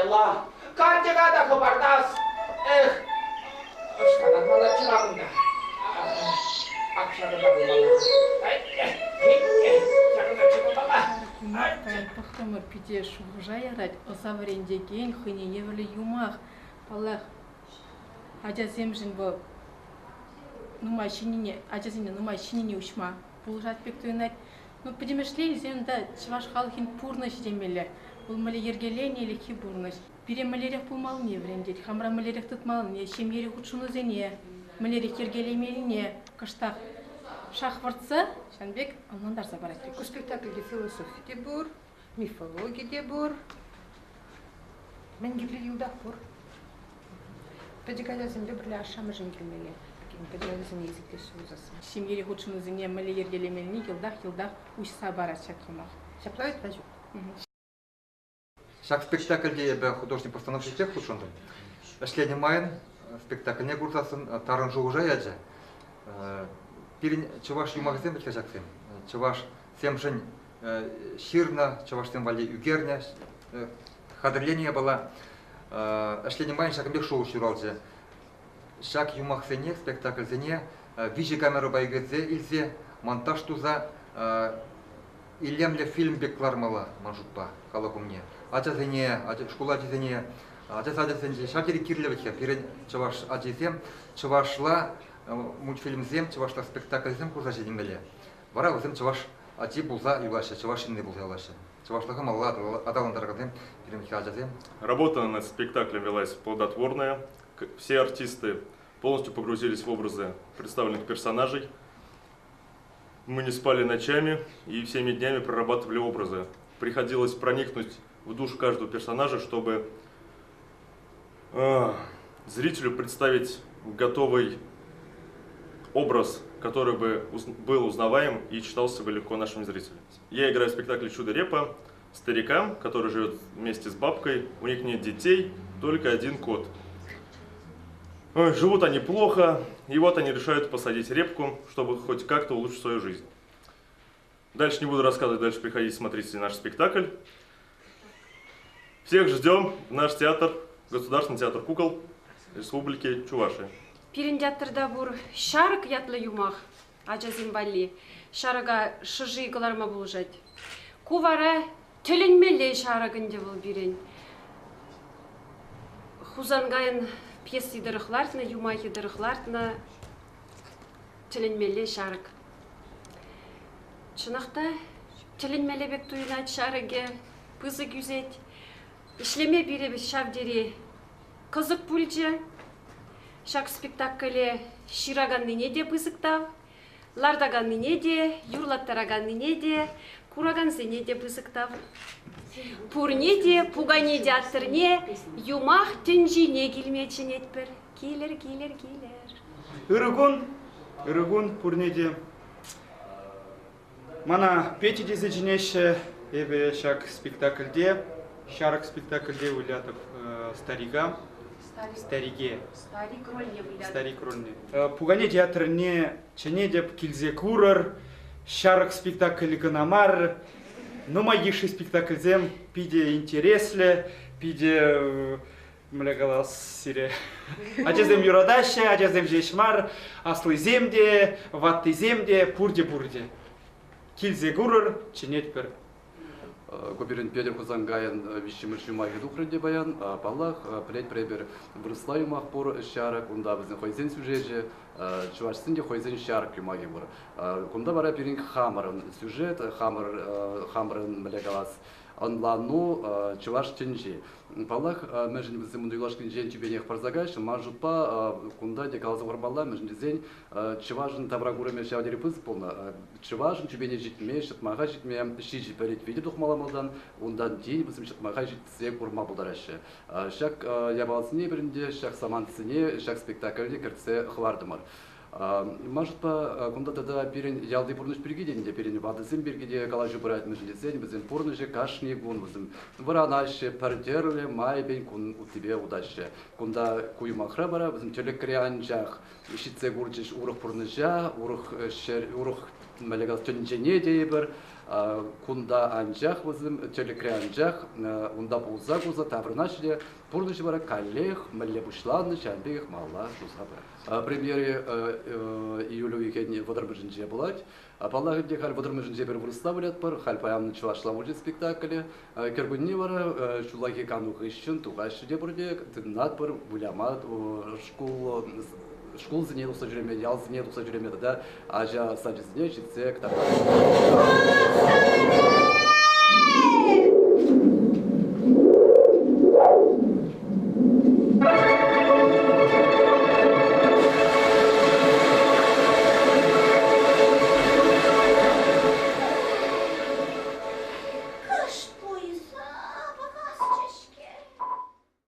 Allah. Kancaga da kıbardas. Işkadan bana çıramında. Akşarı da bulmalı. Пахтамыр пиде шуғжай арать, озаврендеген хыне евле юмах, палах, ажаземжин бо, нумай шинине, ажазине нумай шинине ушма, булжат пектуенать, ну подемешлей земда чваш халхин пурныш демеле, булмали ергеление или хибурныш, перемалерях пулмал не врендеть, хамра малерях тытмал не, чем ере худшуну зене, малерях ергелемелине, каштах. Шахварца, Шанбек, ондан дарса барат. Bu spektaklde filosofi de bor, mifologi de bor. Men gibi yılda bor. Pedagogizm de birle aşama jengilmeli. Pedagogizm yezikte sözası. Чем ере худшуну зене, мали ергелемелине, йылдах ушса барат шакимах. Шаплавит бажу. Шак спектакльде бе художник постановщик тех худшунды. Эшлени майын спектакльне курсасын тарын жуғжа яджа. Пирин чуваш юмагзем битхажаксем. Чуваш семшин ширна, чуваш тем вали югерня. Хадрление было. Эшлени майын шакамбек шоу шуралджа. Шак юмагзене спектакль зене вижи камеру байгезе илзе монтаж туза илемле фильм беклармала манжутпа халакумне. Ачазене, школа ачазене, ачазадесенже шакери кирлевича пирин чуваш ачизем, чувашла мультфильм зем, чувашла спектакль зем курсачи демеле. Вара өзем чуваш ачи булза юлаша, чувашинный булза юлаша. Чувашлага малла адаландаргазем пирин ачазем. Работа над спектаклем велась плодотворная. Все артисты полностью погрузились в образы представленных персонажей. Мы не спали ночами и всеми днями прорабатывали образы. Приходилось проникнуть в душу каждого персонажа, чтобы зрителю представить готовый образ, который бы был узнаваем и читался бы легко нашим зрителям. Я играю в спектакле «Чудо-репа» старикам, который живет вместе с бабкой. У них нет детей, только один кот. Ой, живут они плохо, и вот они решают посадить репку, чтобы хоть как-то улучшить свою жизнь. Дальше не буду рассказывать, дальше приходите, смотрите наш спектакль. Всех ждем в наш театр, Государственный театр кукол Республики Чувашия. Пирендяттырда бур шарык ятлы юмах, ажазин балли, шарыга шыжи кыларма булжать. Кувара төленмеле шарыгынде был бирен. Хузангайын пьесы дырыхлартына, юмахи дырыхлартына төленмеле шарык. Чынақта төленмеле бек туйнать шарыге, пызы күзет, ишлеме биребіз шавдери кызык пульже. Шак спектакле шираганныне де пызыктав, лардаганныне де, юрлаттараганныне де, кураганзыне де пызыктав. Пурне де, пугане де аттырне, юмах түнжине келмечен етпір. Келер. Ирыгун пурне де. Мана пети де зачинеше, эбе шак спектакльде, шарык спектакльде улятов старига. Стариге. Старик рольне. Пугане театрне чене деп килзе курар, шарык спектакль гынамар, но магиши спектакль зем пиде интересле, пиде млегалас сире. Ачезем юрадаще, ачезем жешмар, аслы земде, ватты земде, пурде. Килзе курар, чене тпер. Гоберин Петр Хузангайын вишимыши майги духрынде баян, паллах, плеть пребер вырыслай махпор шарак, унда біздің хойзен сюжеже, чувашсынде хойзен шарак юмаги бур. Кунда бара пирин хамарын сюжет, хамарын млегалас, анлану чуваш тенжи. Паллах, межин біздің мұндайлашкин жен тюбенех парзагайш, мажутпа, кунда декалазы варбалла, межин дезен, чувашын табрагурами шавдери пызык полна, чувашын тюбене житме, шытмаға житме, шижи перед виде духмаламалдан, ундан день біздің шытмаға житсе курма бұлдарашы. Шак ябалсыне бірінде, шак самантысыне, шак спектакльде кіртсе хвардымар. Мажытпа, кунда тада берін ялды бұрныш біргеденде, берін вадызым бергеде калажы бұрайт мүжіндесен, біздің бұрнышы кашни гун, біздің бұранашы, пардерлі, майбен кун у тебе удашы. Кунда куймақра бара, біздің төлік кірианжақ, ішітсе гурчыш урық бұрныша, урық мәлегаз төнжене дейбір, кунда анжах возым телекре анжах унда пулза куза таврнашле пурныш бара коллег мэлле бушланны чамбех малла кузга. Премьере июля уикенде водормыжинже булать. Паллах где халь водормыжинже бер выставлят пар халь паямны чувашла уже спектакле. Кергунни бара чулаки канух ищун тугаш де бурде тынат пар вулямат школ зіне ұқса жүреме, ял зіне ұқса жүреме, да, ажа сәжізіне жетсек,